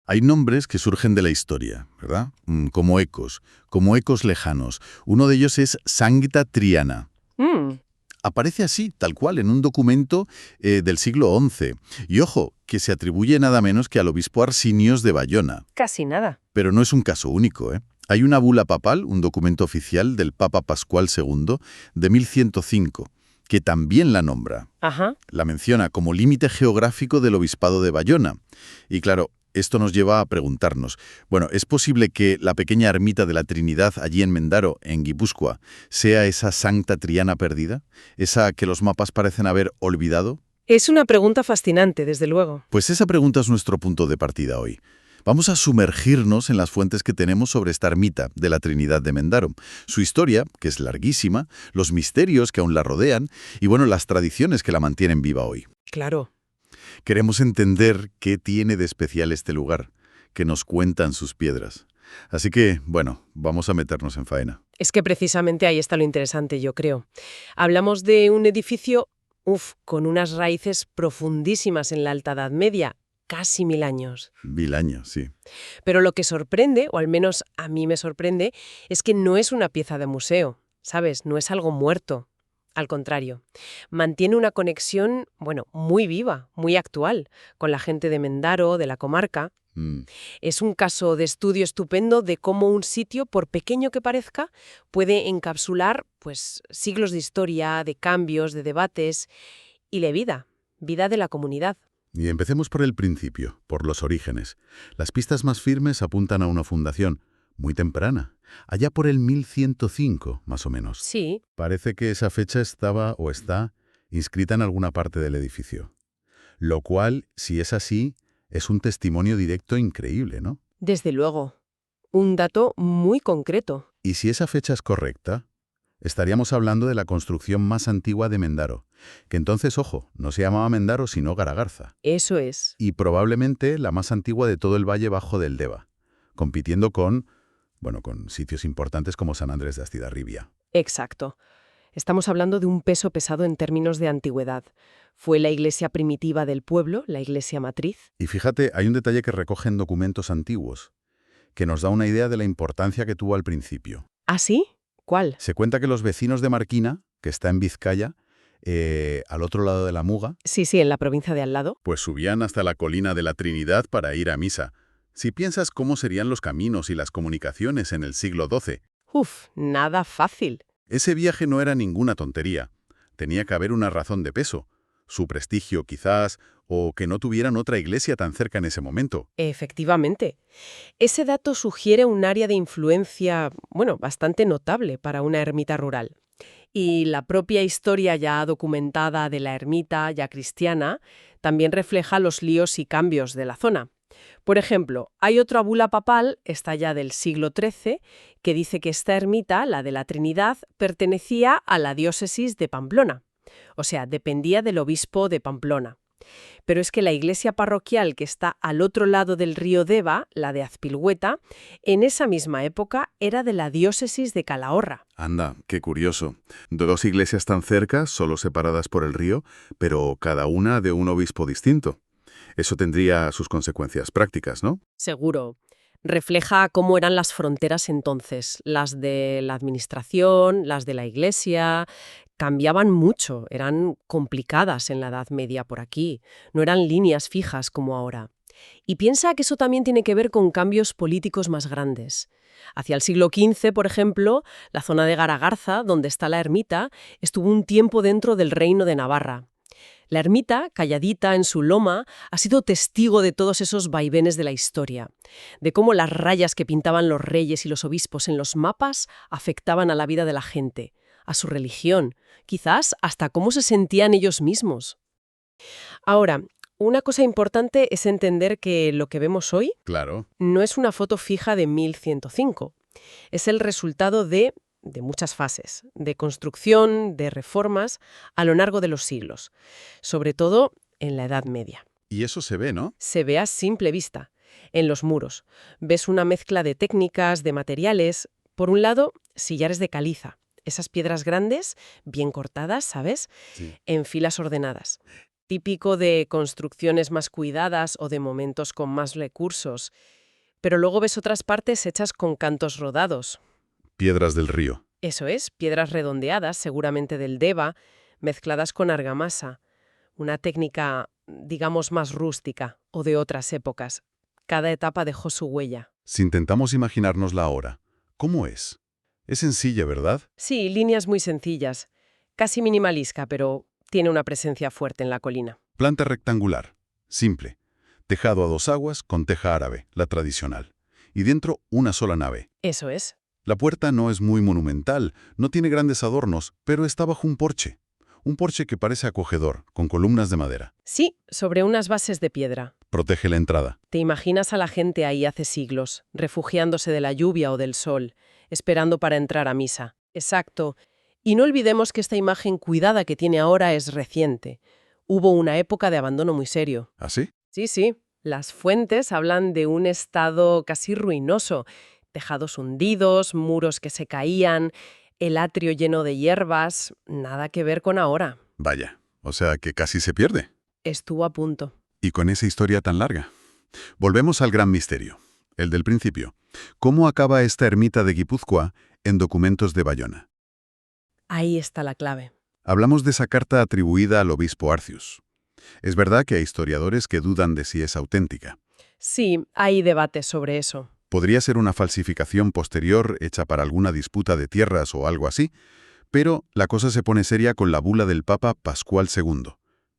Hay nombres que surgen de la historia, ¿verdad? Como ecos lejanos. Uno de ellos es Sancta Triana. Mm, Aparece así, tal cual, en un documento del siglo XI. Y ojo, que se atribuye nada menos que al obispo Arsinios de Bayona. casi nada. Pero no es un caso único, ¿eh? Hay una bula papal, un documento oficial del Papa Pascual II, de 1105, que también la nombra. Ajá. La menciona como límite geográfico del obispado de Bayona. Y claro, esto nos lleva a preguntarnos, bueno, ¿es posible que la pequeña ermita de la Trinidad allí en Mendaro, en Guipúzcoa, sea esa Sancta Triana perdida? ¿Esa que los mapas parecen haber olvidado? Es una pregunta fascinante, desde luego. Pues esa pregunta es nuestro punto de partida hoy. Vamos a sumergirnos en las fuentes que tenemos sobre esta ermita de la Trinidad de Mendaro, su historia, que es larguísima, los misterios que aún la rodean y, bueno, las tradiciones que la mantienen viva hoy. Claro. Queremos entender qué tiene de especial este lugar, que nos cuentan sus piedras. Así que, bueno, vamos a meternos en faena. Es que precisamente ahí está lo interesante, yo creo. Hablamos de un edificio, con unas raíces profundísimas en la Alta Edad Media, casi 1000 años. 1000 años, sí. Pero lo que sorprende, o al menos a mí me sorprende, es que no es una pieza de museo, ¿sabes? No es algo muerto. Al contrario, mantiene una conexión, bueno, muy viva, muy actual, con la gente de Mendaro, de la comarca. Mm. Es un caso de estudio estupendo de cómo un sitio, por pequeño que parezca, puede encapsular, pues, siglos de historia, de cambios, de debates y de vida de la comunidad. Y empecemos por el principio, por los orígenes. Las pistas más firmes apuntan a una fundación muy temprana, allá por el 1105, más o menos. Sí, Parece que esa fecha estaba o está inscrita en alguna parte del edificio. Lo cual, si es así, es un testimonio directo increíble, ¿no? desde luego. Un dato muy concreto. Y si esa fecha es correcta, estaríamos hablando de la construcción más antigua de Mendaro, que entonces, ojo, no se llamaba Mendaro sino Garagarza, Eso es. y probablemente la más antigua de todo el valle bajo del Deva, compitiendo con sitios importantes como San Andrés de Astigarribia. Exacto. Estamos hablando de un peso pesado en términos de antigüedad. Fue la iglesia primitiva del pueblo, la iglesia matriz. Y fíjate, hay un detalle que recogen documentos antiguos, que nos da una idea de la importancia que tuvo al principio. ¿Ah, sí? ¿Cuál? Se cuenta que los vecinos de Marquina, que está en Vizcaya, al otro lado de la Muga, Sí, sí, en la provincia de al lado. pues subían hasta la colina de la Trinidad para ir a misa. Si piensas cómo serían los caminos y las comunicaciones en el siglo XII, Nada fácil. ese viaje no era ninguna tontería. Tenía que haber una razón de peso. Su prestigio, quizás, o que no tuvieran otra iglesia tan cerca en ese momento. Efectivamente. Ese dato sugiere un área de influencia, bueno, bastante notable para una ermita rural. Y la propia historia ya documentada de la ermita, ya cristiana, también refleja los líos y cambios de la zona. Por ejemplo, hay otra bula papal, esta ya del siglo XIII, que dice que esta ermita, la de la Trinidad, pertenecía a la diócesis de Pamplona. O sea, dependía del obispo de Pamplona. Pero es que la iglesia parroquial que está al otro lado del río Deva, la de Azpilhueta, en esa misma época era de la diócesis de Calahorra. Anda, qué curioso. Dos iglesias tan cerca, solo separadas por el río, pero cada una de un obispo distinto. Eso tendría sus consecuencias prácticas, ¿no? Seguro. Refleja cómo eran las fronteras entonces, las de la administración, las de la iglesia. Cambiaban mucho, eran complicadas en la Edad Media por aquí, no eran líneas fijas como ahora. Y piensa que eso también tiene que ver con cambios políticos más grandes. Hacia el siglo XV, por ejemplo, la zona de Garagarza, donde está la ermita, estuvo un tiempo dentro del reino de Navarra. La ermita, calladita en su loma, ha sido testigo de todos esos vaivenes de la historia, de cómo las rayas que pintaban los reyes y los obispos en los mapas afectaban a la vida de la gente, a su religión, quizás hasta cómo se sentían ellos mismos. Ahora, una cosa importante es entender que lo que vemos hoy Claro. no es una foto fija de 1105. Es el resultado de muchas fases, de construcción, de reformas a lo largo de los siglos, sobre todo en la Edad Media. Y eso se ve, ¿no? Se ve a simple vista. En los muros ves una mezcla de técnicas, de materiales. Por un lado, sillares de caliza, esas piedras grandes, bien cortadas, ¿sabes? Sí. En filas ordenadas. típico de construcciones más cuidadas o de momentos con más recursos. Pero luego ves otras partes hechas con cantos rodados. Piedras del río. Eso es, piedras redondeadas, seguramente del Deva, mezcladas con argamasa. Una técnica, digamos, más rústica o de otras épocas. Cada etapa dejó su huella. Si intentamos imaginárnosla ahora, ¿cómo es? Es sencilla, ¿verdad? Sí, líneas muy sencillas. Casi minimalista, pero tiene una presencia fuerte en la colina. Planta rectangular. Simple. Tejado a dos aguas con teja árabe, la tradicional. Y dentro una sola nave. Eso es. La puerta no es muy monumental, no tiene grandes adornos, pero está bajo un porche. Un porche que parece acogedor, con columnas de madera. Sí, sobre unas bases de piedra. Protege la entrada. Te imaginas a la gente ahí hace siglos, refugiándose de la lluvia o del sol, esperando para entrar a misa. Exacto. Y no olvidemos que esta imagen cuidada que tiene ahora es reciente. Hubo una época de abandono muy serio. ¿Ah, sí? Sí. Las fuentes hablan de un estado casi ruinoso. Tejados hundidos, muros que se caían, el atrio lleno de hierbas, nada que ver con ahora. Vaya, o sea que casi se pierde. Estuvo a punto. Y con esa historia tan larga. Volvemos al gran misterio, el del principio. ¿Cómo acaba esta ermita de Guipúzcoa en documentos de Bayona? Ahí está la clave. Hablamos de esa carta atribuida al obispo Arcius. Es verdad que hay historiadores que dudan de si es auténtica. Sí, hay debates sobre eso. Podría ser una falsificación posterior hecha para alguna disputa de tierras o algo así, pero la cosa se pone seria con la bula del Papa Pascual II,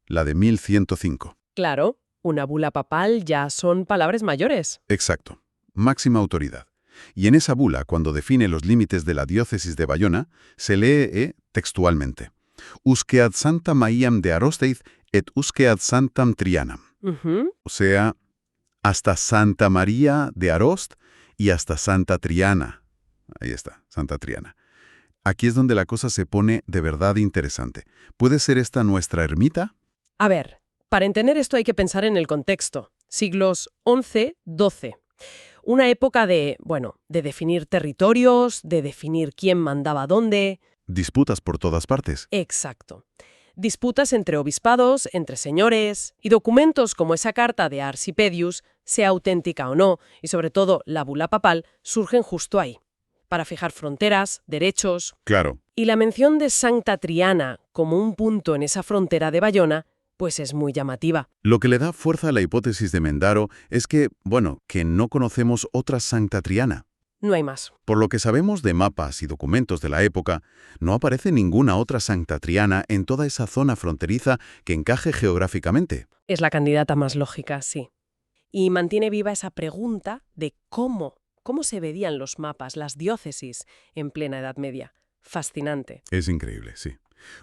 la de 1105. Claro, una bula papal ya son palabras mayores. Exacto, máxima autoridad. Y en esa bula, cuando define los límites de la diócesis de Bayona, se lee textualmente: «Usque ad Santa Maiam de Arosteiz et usque ad Santam Trianam». Ujú. O sea, hasta Santa María de Arost y hasta Santa Triana. Ahí está, Santa Triana. Aquí es donde la cosa se pone de verdad interesante. ¿Puede ser esta nuestra ermita? A ver, para entender esto hay que pensar en el contexto. Siglos XI-XII. Una época de definir territorios, de definir quién mandaba dónde. Disputas por todas partes. Exacto. Disputas entre obispados, entre señores, y documentos como esa carta de Arsipedius, sea auténtica o no, y sobre todo la bula papal, surgen justo ahí, para fijar fronteras, derechos. Claro. Y la mención de Santa Triana como un punto en esa frontera de Bayona, pues es muy llamativa. Lo que le da fuerza a la hipótesis de Mendaro es que no conocemos otra Santa Triana. No hay más. Por lo que sabemos de mapas y documentos de la época, no aparece ninguna otra Santa Triana en toda esa zona fronteriza que encaje geográficamente. Es la candidata más lógica, sí. Y mantiene viva esa pregunta de cómo se veían los mapas, las diócesis, en plena Edad Media. Fascinante. Es increíble, sí.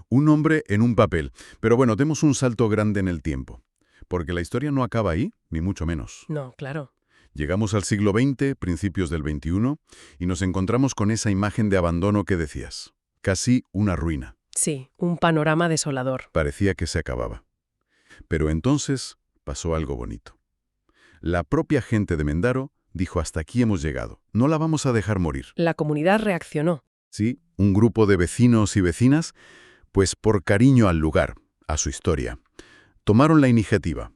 Un nombre en un papel. Pero demos un salto grande en el tiempo. Porque la historia no acaba ahí, ni mucho menos. No, claro. Llegamos al siglo XX, principios del XXI, y nos encontramos con esa imagen de abandono que decías. Casi una ruina. Sí, un panorama desolador. Parecía que se acababa. Pero entonces pasó algo bonito. La propia gente de Mendaro dijo: hasta aquí hemos llegado, no la vamos a dejar morir. La comunidad reaccionó. Sí, un grupo de vecinos y vecinas, pues por cariño al lugar, a su historia, tomaron la iniciativa.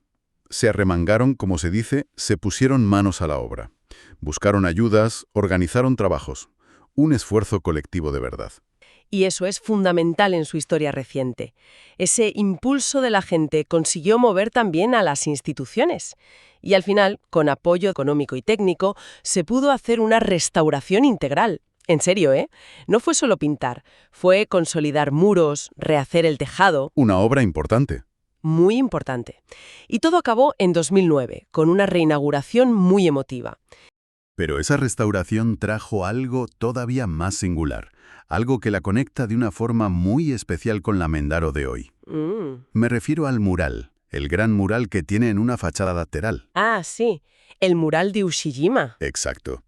Se arremangaron, como se dice, se pusieron manos a la obra. Buscaron ayudas, organizaron trabajos. Un esfuerzo colectivo de verdad. Y eso es fundamental en su historia reciente. Ese impulso de la gente consiguió mover también a las instituciones. Y al final, con apoyo económico y técnico, se pudo hacer una restauración integral. En serio, ¿eh? No fue solo pintar, fue consolidar muros, rehacer el tejado. Una obra importante. Muy importante. Y todo acabó en 2009, con una reinauguración muy emotiva. Pero esa restauración trajo algo todavía más singular, algo que la conecta de una forma muy especial con la Mendaro de hoy. Me refiero al mural, el gran mural que tiene en una fachada lateral. Ah, sí, el mural de Ushijima. Exacto.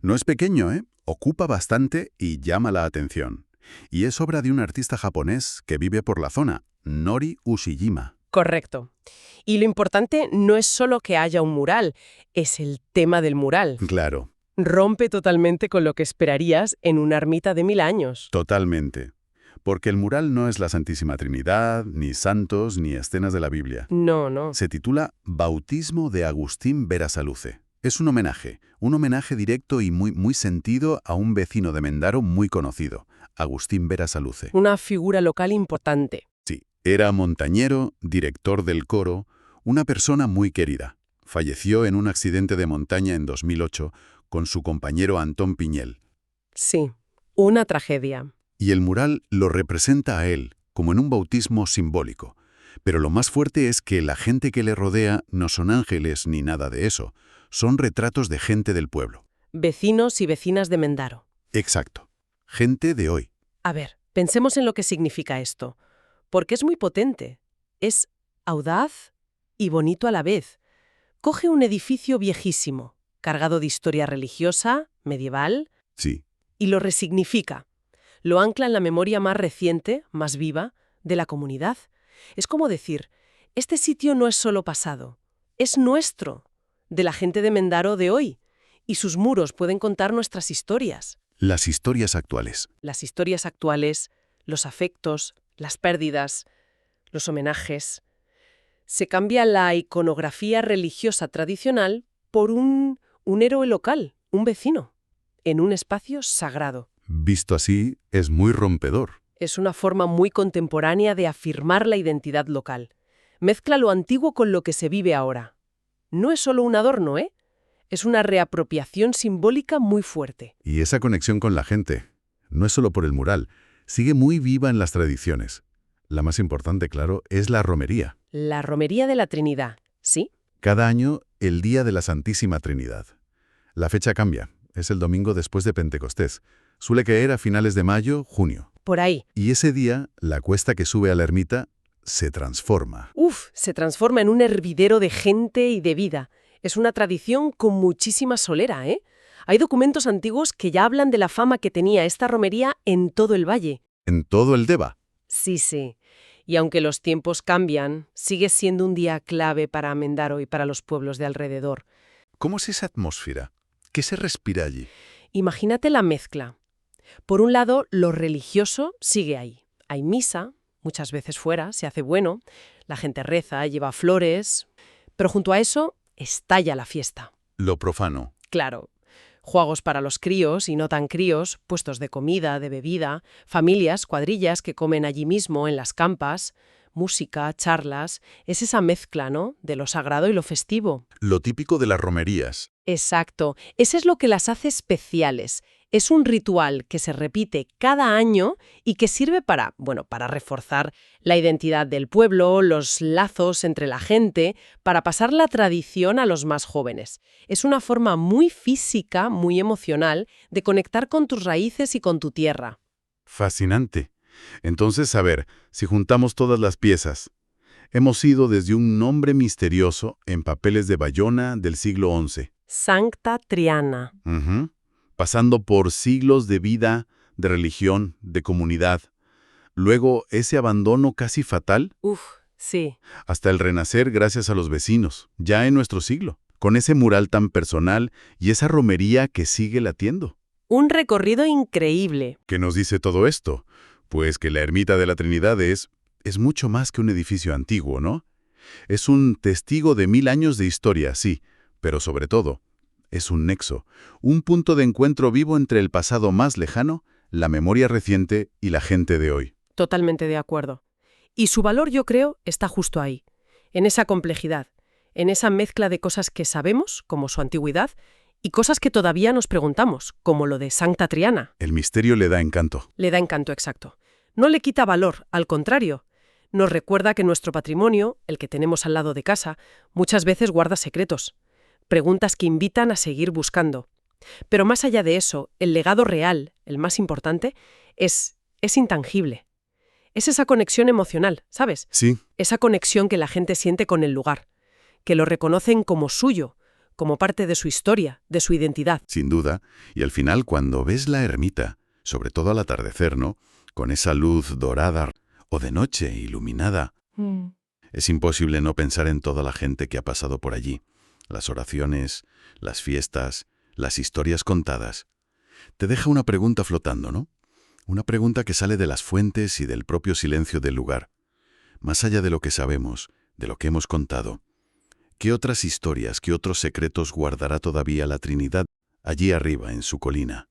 No es pequeño, ¿eh? Ocupa bastante y llama la atención. Y es obra de un artista japonés que vive por la zona, Nori Ushijima. Correcto. Y lo importante no es solo que haya un mural, es el tema del mural. Claro. Rompe totalmente con lo que esperarías en una ermita de 1000 años. Totalmente. Porque el mural no es la Santísima Trinidad, ni santos, ni escenas de la Biblia. No, no. Se titula Bautismo de Agustín Berasaluce. Es un homenaje directo y muy sentido a un vecino de Mendaro muy conocido, Agustín Berasaluce. Una figura local importante. Sí, era montañero, director del coro, una persona muy querida. Falleció en un accidente de montaña en 2008 con su compañero Antón Piñel. Sí, una tragedia. Y el mural lo representa a él, como en un bautismo simbólico. Pero lo más fuerte es que la gente que le rodea no son ángeles ni nada de eso. Son retratos de gente del pueblo. Vecinos y vecinas de Mendaro. Exacto. Gente de hoy. A ver, pensemos en lo que significa esto. Porque es muy potente. Es audaz y bonito a la vez. Coge un edificio viejísimo, cargado de historia religiosa, medieval, Sí. y lo resignifica. Lo ancla en la memoria más reciente, más viva, de la comunidad. Es como decir, este sitio no es solo pasado, es nuestro, de la gente de Mendaro de hoy, y sus muros pueden contar nuestras historias. Las historias actuales. Las historias actuales, los afectos, las pérdidas, los homenajes. Se cambia la iconografía religiosa tradicional por un héroe local, un vecino, en un espacio sagrado. Visto así, es muy rompedor. Es una forma muy contemporánea de afirmar la identidad local. Mezcla lo antiguo con lo que se vive ahora. No es solo un adorno, ¿eh? Es una reapropiación simbólica muy fuerte. Y esa conexión con la gente, no es solo por el mural, sigue muy viva en las tradiciones. La más importante, claro, es la romería. La romería de la Trinidad, ¿sí? Cada año, el Día de la Santísima Trinidad. La fecha cambia, es el domingo después de Pentecostés. Suele caer a finales de mayo, junio. Por ahí. Y ese día, la cuesta que sube a la ermita se transforma. Se transforma en un hervidero de gente y de vida. Es una tradición con muchísima solera, ¿eh? Hay documentos antiguos que ya hablan de la fama que tenía esta romería en todo el valle. En todo el Deva. Sí, sí. Y aunque los tiempos cambian, sigue siendo un día clave para Mendaro y para los pueblos de alrededor. ¿Cómo es esa atmósfera? ¿Qué se respira allí? Imagínate la mezcla. Por un lado, lo religioso sigue ahí. Hay misa, muchas veces fuera, se hace bueno, la gente reza, lleva flores, pero junto a eso estalla la fiesta. Lo profano. Claro, juegos para los críos y no tan críos, puestos de comida, de bebida, familias, cuadrillas que comen allí mismo en las campas, música, charlas, es esa mezcla, ¿no?, de lo sagrado y lo festivo. Lo típico de las romerías. Exacto, ese es lo que las hace especiales. Es un ritual que se repite cada año y que sirve para reforzar la identidad del pueblo, los lazos entre la gente, para pasar la tradición a los más jóvenes. Es una forma muy física, muy emocional, de conectar con tus raíces y con tu tierra. Fascinante. Entonces, a ver, si juntamos todas las piezas. Hemos ido desde un nombre misterioso en papeles de Bayona del siglo XI. Sancta Triana. Pasando por siglos de vida, de religión, de comunidad. Luego, ese abandono casi fatal. Sí. Hasta el renacer gracias a los vecinos, ya en nuestro siglo. Con ese mural tan personal y esa romería que sigue latiendo. Un recorrido increíble. ¿Qué nos dice todo esto? Pues que la ermita de la Trinidad es mucho más que un edificio antiguo, ¿no? Es un testigo de 1000 años de historia, sí, pero sobre todo, es un nexo, un punto de encuentro vivo entre el pasado más lejano, la memoria reciente y la gente de hoy. Totalmente de acuerdo. Y su valor, yo creo, está justo ahí, en esa complejidad, en esa mezcla de cosas que sabemos, como su antigüedad, y cosas que todavía nos preguntamos, como lo de Sancta Triana. El misterio le da encanto. Le da encanto, exacto. No le quita valor, al contrario. Nos recuerda que nuestro patrimonio, el que tenemos al lado de casa, muchas veces guarda secretos. Preguntas que invitan a seguir buscando. Pero más allá de eso, el legado real, el más importante, es intangible. Es esa conexión emocional, ¿sabes? Sí. Esa conexión que la gente siente con el lugar, que lo reconocen como suyo, como parte de su historia, de su identidad. Sin duda. Y al final, cuando ves la ermita, sobre todo al atardecer, ¿no?, con esa luz dorada o de noche iluminada, es imposible no pensar en toda la gente que ha pasado por allí. Las oraciones, las fiestas, las historias contadas. Te deja una pregunta flotando, ¿no? Una pregunta que sale de las fuentes y del propio silencio del lugar. Más allá de lo que sabemos, de lo que hemos contado, ¿qué otras historias, qué otros secretos guardará todavía la Trinidad allí arriba en su colina?